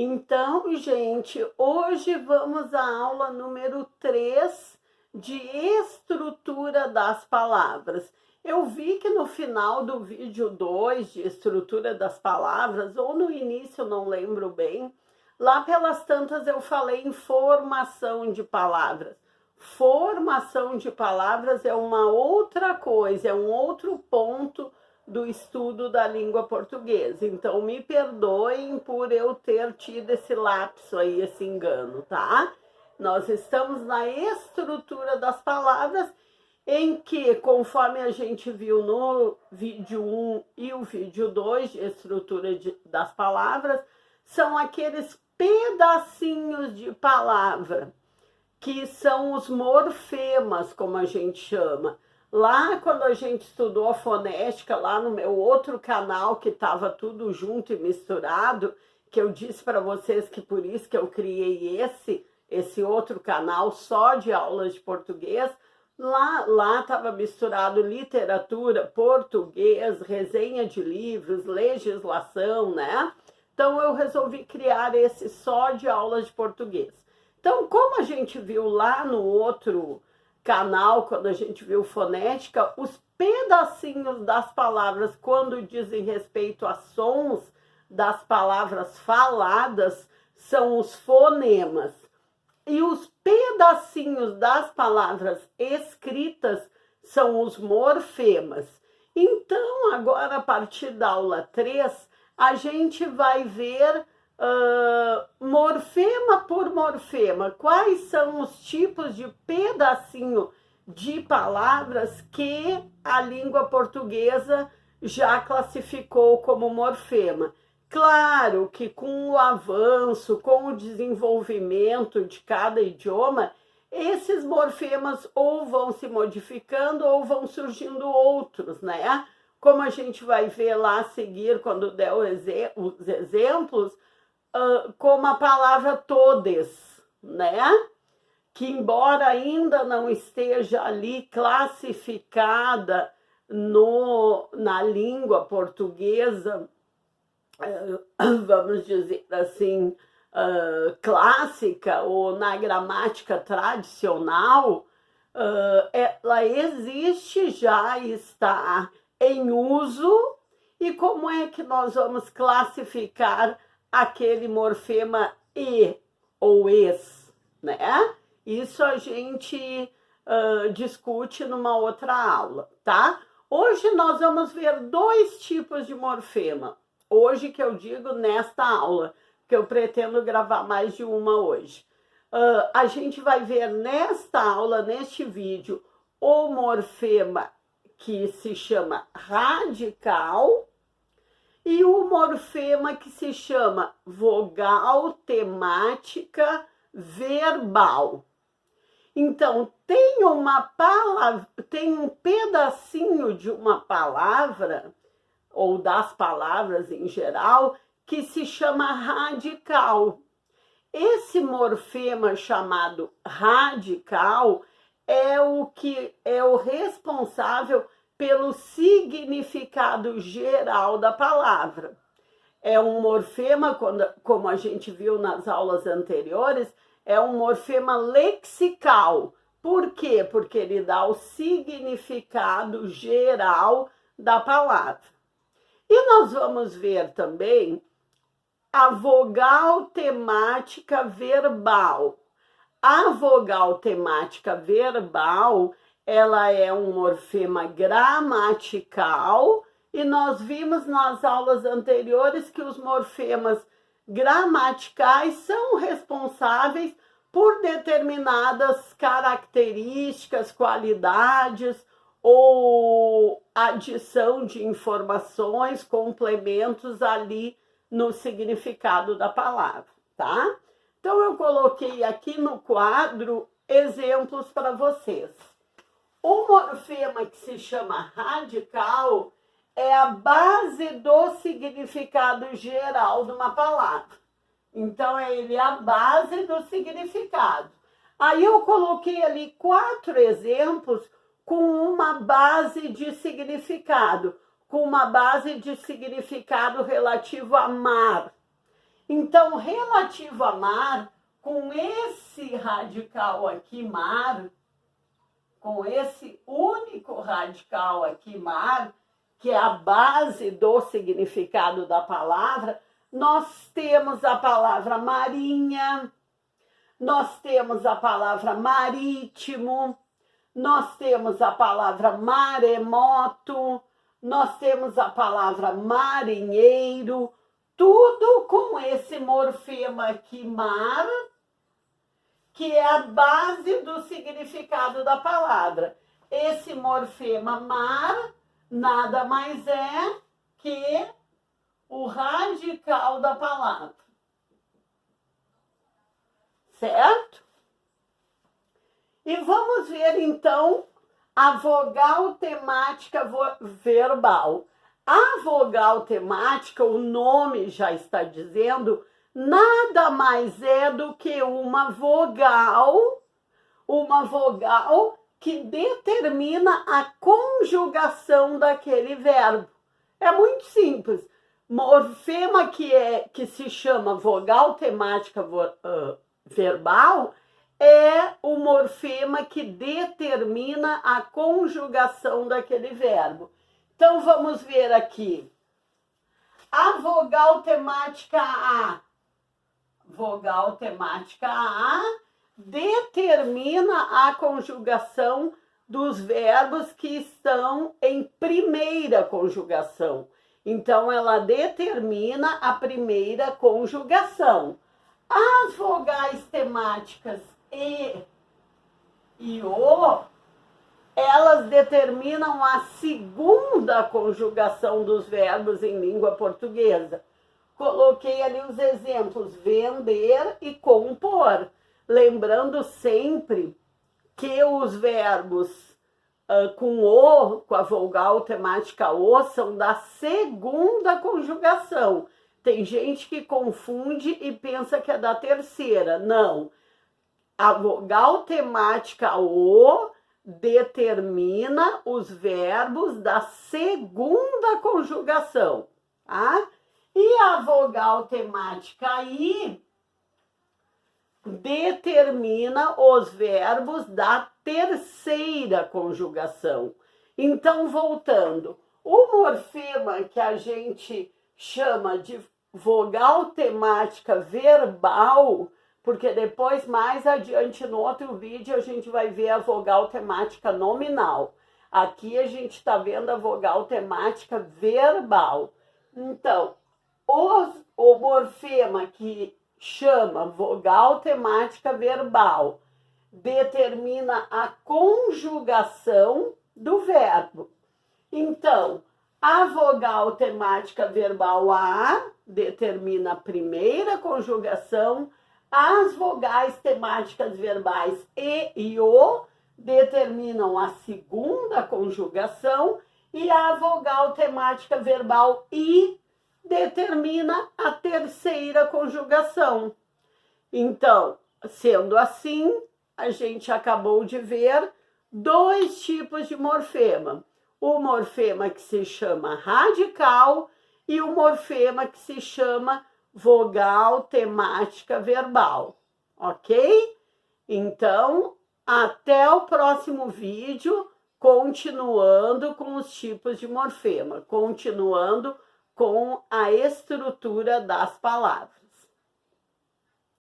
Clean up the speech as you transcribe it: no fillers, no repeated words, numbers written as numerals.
Então, gente, hoje vamos à aula número 3 de estrutura das palavras. Eu vi que no final do vídeo 2 de estrutura das palavras, ou no início, não lembro bem, lá pelas tantas eu falei em formação de palavras. Formação de palavras é uma outra coisa, é um outro ponto do estudo da língua portuguesa. Então, me perdoem por eu ter tido esse lapso aí, esse engano, tá? Nós estamos na estrutura das palavras, em que, conforme a gente viu no vídeo 1 e o vídeo 2 de estrutura das palavras, são aqueles pedacinhos de palavra, que são os morfemas, como a gente chama. Lá, quando a gente estudou a fonética, lá no meu outro canal, que estava tudo junto e misturado, que eu disse para vocês que por isso que eu criei esse outro canal só de aulas de português, lá estava misturado literatura, português, resenha de livros, legislação, né? Então, eu resolvi criar esse só de aulas de português. Então, como a gente viu lá no outro canal, quando a gente viu fonética, os pedacinhos das palavras, quando dizem respeito a sons das palavras faladas, são os fonemas. E os pedacinhos das palavras escritas são os morfemas. Então, agora, a partir da aula 3, a gente vai ver morfema por morfema, quais são os tipos de pedacinho de palavras que a língua portuguesa já classificou como morfema. Claro que com o avanço, com o desenvolvimento de cada idioma, esses morfemas ou vão se modificando ou vão surgindo outros, né? Como a gente vai ver lá a seguir, quando der os exemplos, como a palavra todes, né? Que embora ainda não esteja ali classificada na língua portuguesa, vamos dizer assim, clássica ou na gramática tradicional, ela existe, já está em uso. E como é que nós vamos classificar aquele morfema e ou es, né? Isso a gente discute numa outra aula, tá? Hoje nós vamos ver dois tipos de morfema. Hoje que eu digo nesta aula, que eu pretendo gravar mais de uma hoje. A gente vai ver nesta aula, neste vídeo, o morfema que se chama radical e o morfema que se chama vogal temática verbal. Então, tem um pedacinho de uma palavra, ou das palavras em geral, que se chama radical. Esse morfema chamado radical é o responsável pelo significado geral da palavra. É um morfema, como a gente viu nas aulas anteriores, é um morfema lexical. Por quê? Porque ele dá o significado geral da palavra. E nós vamos ver também a vogal temática verbal. A vogal temática verbal, ela é um morfema gramatical, e nós vimos nas aulas anteriores que os morfemas gramaticais são responsáveis por determinadas características, qualidades ou adição de informações, complementos ali no significado da palavra, tá? Então, eu coloquei aqui no quadro exemplos para vocês. O morfema que se chama radical é a base do significado geral de uma palavra. Então, ele é a base do significado. Aí eu coloquei ali 4 exemplos com uma base de significado, relativo a mar. Então, relativo a mar, com esse radical aqui, mar, com esse único radical aqui, mar, que é a base do significado da palavra, nós temos a palavra marinha, nós temos a palavra marítimo, nós temos a palavra maremoto, nós temos a palavra marinheiro, tudo com esse morfema aqui, mar, que é a base do significado da palavra. Esse morfema mar nada mais é que o radical da palavra. Certo? E vamos ver, então, a vogal temática verbal. A vogal temática, o nome já está dizendo, nada mais é do que uma vogal que determina a conjugação daquele verbo. É muito simples. Morfema que se chama vogal temática verbal é o morfema que determina a conjugação daquele verbo. Então, vamos ver aqui. A vogal temática A. Vogal temática A determina a conjugação dos verbos que estão em primeira conjugação. Então, ela determina a primeira conjugação. As vogais temáticas e O, elas determinam a segunda conjugação dos verbos em língua portuguesa. Coloquei ali os exemplos, vender e compor. Lembrando sempre que os verbos com O, com a vogal temática O, são da segunda conjugação. Tem gente que confunde e pensa que é da terceira. Não. A vogal temática O determina os verbos da segunda conjugação, tá? E a vogal temática I determina os verbos da terceira conjugação. Então, voltando, o morfema que a gente chama de vogal temática verbal, porque depois, mais adiante, no outro vídeo, a gente vai ver a vogal temática nominal. Aqui a gente está vendo a vogal temática verbal. Então, o morfema que chama vogal temática verbal determina a conjugação do verbo. Então, a vogal temática verbal A determina a primeira conjugação, as vogais temáticas verbais e O determinam a segunda conjugação e a vogal temática verbal I determina a terceira conjugação. Então, sendo assim, a gente acabou de ver dois tipos de morfema. O morfema que se chama radical e o morfema que se chama vogal temática verbal, ok? Então, até o próximo vídeo, continuando com os tipos de morfema, continuando com a estrutura das palavras.